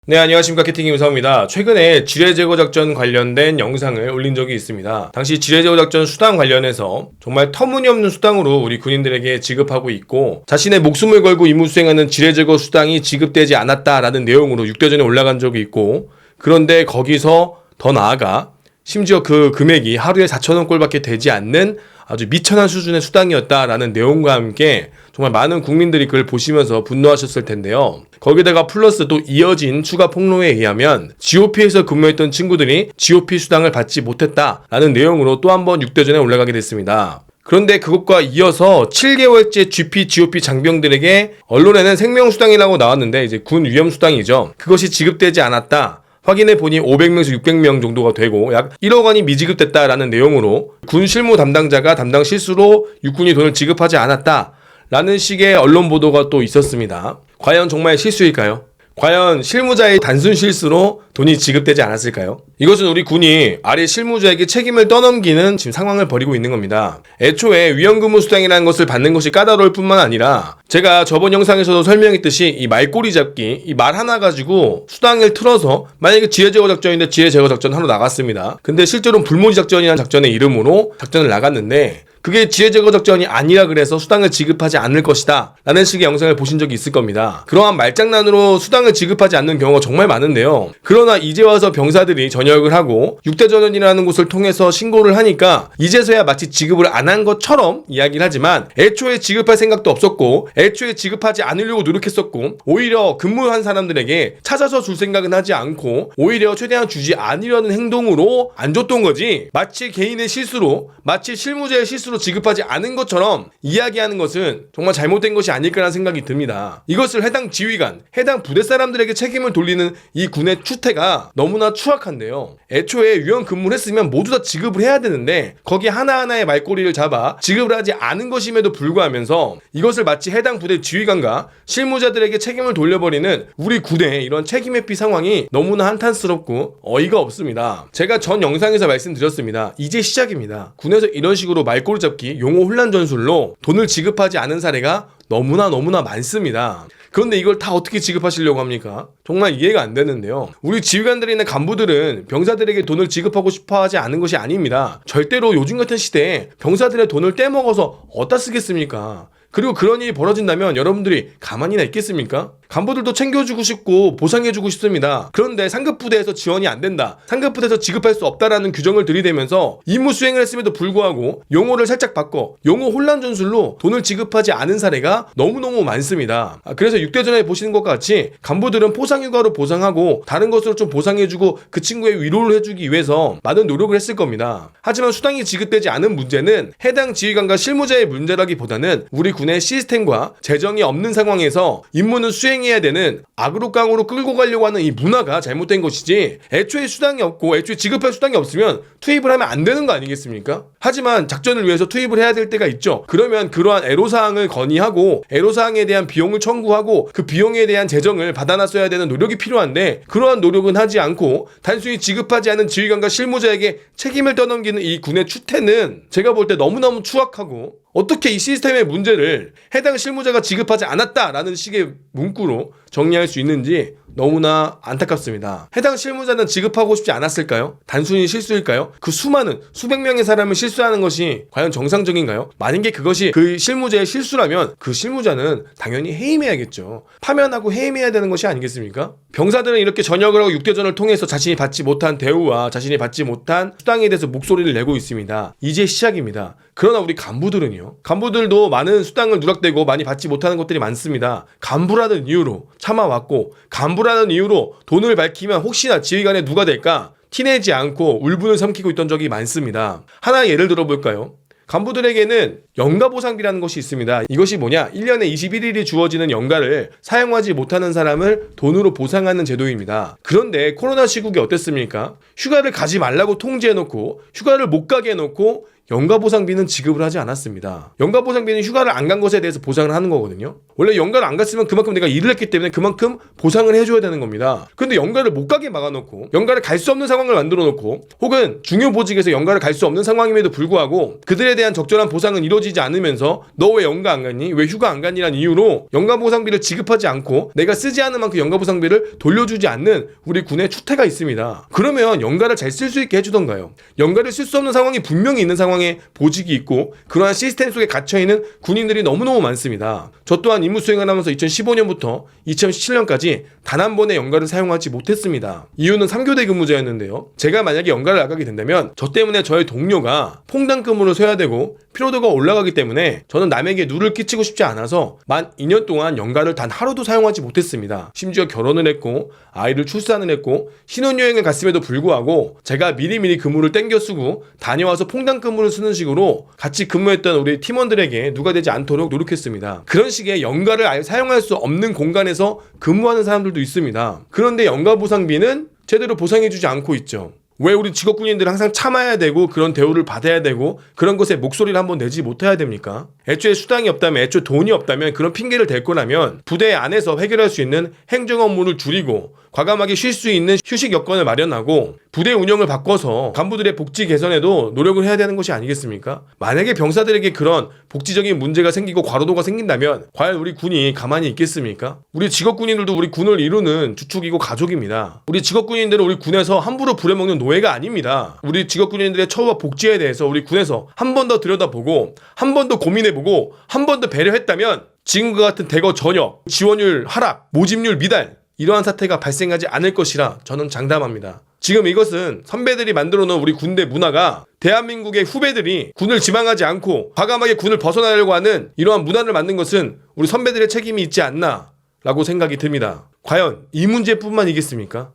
네, 안녕하십니까. 캐팅의 우사입니다. 최근에 지뢰 제거 작전 관련된 영상을 올린 적이 있습니다. 당시 지뢰 제거 작전 수당 관련해서 정말 터무니없는 수당으로 우리 군인들에게 지급하고 있고, 자신의 목숨을 걸고 임무 수행하는 지뢰 제거 수당이 지급되지 않았다라는 내용으로 6대전에 올라간 적이 있고, 그런데 거기서 더 나아가 심지어 그 금액이 하루에 4,000원 꼴밖에 되지 않는 아주 미천한 수준의 수당이었다라는 내용과 함께 정말 많은 국민들이 그걸 보시면서 분노하셨을 텐데요. 거기다가 플러스 또 이어진 추가 폭로에 의하면 GOP에서 근무했던 친구들이 GOP 수당을 받지 못했다라는 내용으로 또 한 번 6대전에 올라가게 됐습니다. 그런데 그것과 이어서 7개월째 GOP 장병들에게 언론에는 생명수당이라고 나왔는데 이제 군 위험수당이죠. 그것이 지급되지 않았다. 확인해 보니 500명에서 600명 정도가 되고 약 1억 원이 미지급됐다라는 내용으로 군 실무 담당자가 담당 실수로 육군이 돈을 지급하지 않았다라는 식의 언론 보도가 또 있었습니다. 과연 정말 실수일까요? 과연 실무자의 단순 실수로 돈이 지급되지 않았을까요? 이것은 우리 군이 아래 실무자에게 책임을 떠넘기는 지금 상황을 벌이고 있는 겁니다. 애초에 위험근무 수당이라는 것을 받는 것이 까다로울 뿐만 아니라 제가 저번 영상에서도 설명했듯이 이 말꼬리 잡기, 이 말 하나 가지고 수당을 틀어서 만약에 지뢰 제거 작전인데 지뢰 제거 작전 하러 나갔습니다. 근데 실제로는 불모지 작전이라는 작전의 이름으로 작전을 나갔는데 그게 지뢰 제거 작전이 아니라 그래서 수당을 지급하지 않을 것이다 라는 식의 영상을 보신 적이 있을 겁니다. 그러한 말장난으로 수당을 지급하지 않는 경우가 정말 많은데요. 그러나 이제 와서 병사들이 전역을 하고 6대전원이라는 곳을 통해서 신고를 하니까 이제서야 마치 지급을 안 한 것처럼 이야기를 하지만 애초에 지급할 생각도 없었고 애초에 지급하지 않으려고 노력했었고 오히려 근무한 사람들에게 찾아서 줄 생각은 하지 않고 오히려 최대한 주지 않으려는 행동으로 안 줬던 거지, 마치 개인의 실수로, 마치 실무자의 실수로 지급하지 않은 것처럼 이야기하는 것은 정말 잘못된 것이 아닐까라는 생각이 듭니다. 이것을 해당 지휘관, 해당 부대 사람들에게 책임을 돌리는 이 군의 추태가 너무나 추악한데요. 애초에 위험 근무를 했으면 모두 다 지급을 해야 되는데 거기 하나하나의 말꼬리를 잡아 지급을 하지 않은 것임에도 불구하면서 이것을 마치 해당 부대 지휘관과 실무자들에게 책임을 돌려버리는 우리 군의 이런 책임회피 상황이 너무나 한탄스럽고 어이가 없습니다. 제가 전 영상에서 말씀드렸습니다. 이제 시작입니다. 군에서 이런 식으로 말꼬리 잡기, 용어 혼란 전술로 돈을 지급하지 않은 사례가 너무나 많습니다. 그런데 이걸 다 어떻게 지급하시려고 합니까? 정말 이해가 안 되는데요. 우리 지휘관들이나 간부들은 병사들에게 돈을 지급하고 싶어 하지 않은 것이 아닙니다. 절대로 요즘 같은 시대에 병사들의 돈을 떼먹어서 어디다 쓰겠습니까? 그리고 그런 일이 벌어진다면 여러분들이 가만히나 있겠습니까? 간부들도 챙겨주고 싶고 보상해주고 싶습니다. 그런데 상급부대에서 지원이 안 된다, 상급부대에서 지급할 수 없다라는 규정을 들이대면서 임무 수행을 했음에도 불구하고 용어를 살짝 바꿔 용어 혼란 전술로 돈을 지급하지 않은 사례가 너무너무 많습니다. 그래서 6대전에 보시는 것과 같이 간부들은 포상휴가로 보상하고 다른 것으로 좀 보상해주고 그 친구의 위로를 해주기 위해서 많은 노력을 했을 겁니다. 하지만 수당이 지급되지 않은 문제는 해당 지휘관과 실무자의 문제라기보다는 우리 군의 시스템과 재정이 없는 상황에서 임무는 수행해야 되는 악으로 깡으로 끌고 가려고 하는 이 문화가 잘못된 것이지, 애초에 수당이 없고 애초에 지급할 수당이 없으면 투입을 하면 안 되는 거 아니겠습니까? 하지만 작전을 위해서 투입을 해야 될 때가 있죠. 그러면 그러한 애로사항을 건의하고 애로사항에 대한 비용을 청구하고 그 비용에 대한 재정을 받아놨어야 되는 노력이 필요한데 그러한 노력은 하지 않고 단순히 지급하지 않은 지휘관과 실무자에게 책임을 떠넘기는 이 군의 추태는 제가 볼 때 너무너무 추악하고, 어떻게 이 시스템의 문제를 해당 실무자가 지급하지 않았다라는 식의 문구로 정리할 수 있는지 너무나 안타깝습니다. 해당 실무자는 지급하고 싶지 않았을까요? 단순히 실수일까요? 그 수많은 수백 명의 사람을 실수하는 것이 과연 정상적인가요? 만약에 그것이 그 실무자의 실수라면 그 실무자는 당연히 해임해야겠죠. 파면하고 해임해야 되는 것이 아니겠습니까? 병사들은 이렇게 전역을 하고 6대전을 통해서 자신이 받지 못한 대우와 자신이 받지 못한 수당에 대해서 목소리를 내고 있습니다. 이제 시작입니다. 그러나 우리 간부들은요, 간부들도 많은 수당을 누락되고 많이 받지 못하는 것들이 많습니다. 간부라는 이유로 참아왔고 간부라는 이유로 돈을 밝히면 혹시나 지휘관에 누가 될까 티내지 않고 울분을 삼키고 있던 적이 많습니다. 하나 예를 들어볼까요? 간부들에게는 연가보상비라는 것이 있습니다. 이것이 뭐냐? 1년에 21일이 주어지는 연가를 사용하지 못하는 사람을 돈으로 보상하는 제도입니다. 그런데 코로나 시국이 어땠습니까? 휴가를 가지 말라고 통지해놓고 휴가를 못 가게 해놓고 연가보상비는 지급을 하지 않았습니다. 연가보상비는 휴가를 안 간 것에 대해서 보상을 하는 거거든요. 원래 연가를 안 갔으면 그만큼 내가 일을 했기 때문에 그만큼 보상을 해줘야 되는 겁니다. 근데 연가를 못 가게 막아놓고 연가를 갈 수 없는 상황을 만들어 놓고 혹은 중요 보직에서 연가를 갈 수 없는 상황임에도 불구하고 그들에 대한 적절한 보상은 이루어지지 않으면서 너 왜 연가 안 갔니? 왜 휴가 안 갔니라는 이유로 연가 보상비를 지급하지 않고 내가 쓰지 않은 만큼 연가 보상비를 돌려주지 않는 우리 군의 추태가 있습니다. 그러면 연가를 잘 쓸 수 있게 해주던가요. 연가를 쓸 수 없는 상황이 분명히 있는 상황에 보직이 있고 그러한 시스템 속에 갇혀있는 군인들이 너무너무 많습니다. 저 또한 임무 수행을 하면서 2015년부터 2017년까지 단 한 번의 연가를 사용하지 못했습니다. 이유는 3교대 근무자였는데요. 제가 만약에 연가를 나가게 된다면 저 때문에 저의 동료가 퐁당 근무를 서야 되고 피로도가 올라가기 때문에 저는 남에게 누를 끼치고 싶지 않아서 만 2년 동안 연가를 단 하루도 사용하지 못했습니다. 심지어 결혼을 했고 아이를 출산을 했고 신혼여행을 갔음에도 불구하고 제가 미리미리 근무를 땡겨 쓰고 다녀와서 퐁당 근무를 쓰는 식으로 같이 근무했던 우리 팀원들에게 누가 되지 않도록 노력했습니다. 그런 식의 연가를 아예 사용할 수 없는 공간에서 근무하는 사람들도 있습니다. 그런데 연가 보상비는 제대로 보상해주지 않고 있죠. 왜 우리 직업군인들은 항상 참아야 되고 그런 대우를 받아야 되고 그런 것에 목소리를 한번 내지 못해야 됩니까? 애초에 수당이 없다면 애초에 돈이 없다면 그런 핑계를 댈 거라면 부대 안에서 해결할 수 있는 행정 업무를 줄이고 과감하게 쉴 수 있는 휴식 여건을 마련하고 부대 운영을 바꿔서 간부들의 복지 개선에도 노력을 해야 되는 것이 아니겠습니까? 만약에 병사들에게 그런 복지적인 문제가 생기고 과로도가 생긴다면 과연 우리 군이 가만히 있겠습니까? 우리 직업군인들도 우리 군을 이루는 주축이고 가족입니다. 우리 직업군인들은 우리 군에서 함부로 부려먹는 노예가 아닙니다. 우리 직업군인들의 처우와 복지에 대해서 우리 군에서 한 번 더 들여다보고 한 번 더 고민해보고 한 번 더 배려했다면 지금과 같은 대거 전역, 지원율 하락, 모집률 미달 이러한 사태가 발생하지 않을 것이라 저는 장담합니다. 지금 이것은 선배들이 만들어 놓은 우리 군대 문화가 대한민국의 후배들이 군을 지망하지 않고 과감하게 군을 벗어나려고 하는 이러한 문화를 만든 것은 우리 선배들의 책임이 있지 않나 라고 생각이 듭니다. 과연 이 문제뿐만이겠습니까?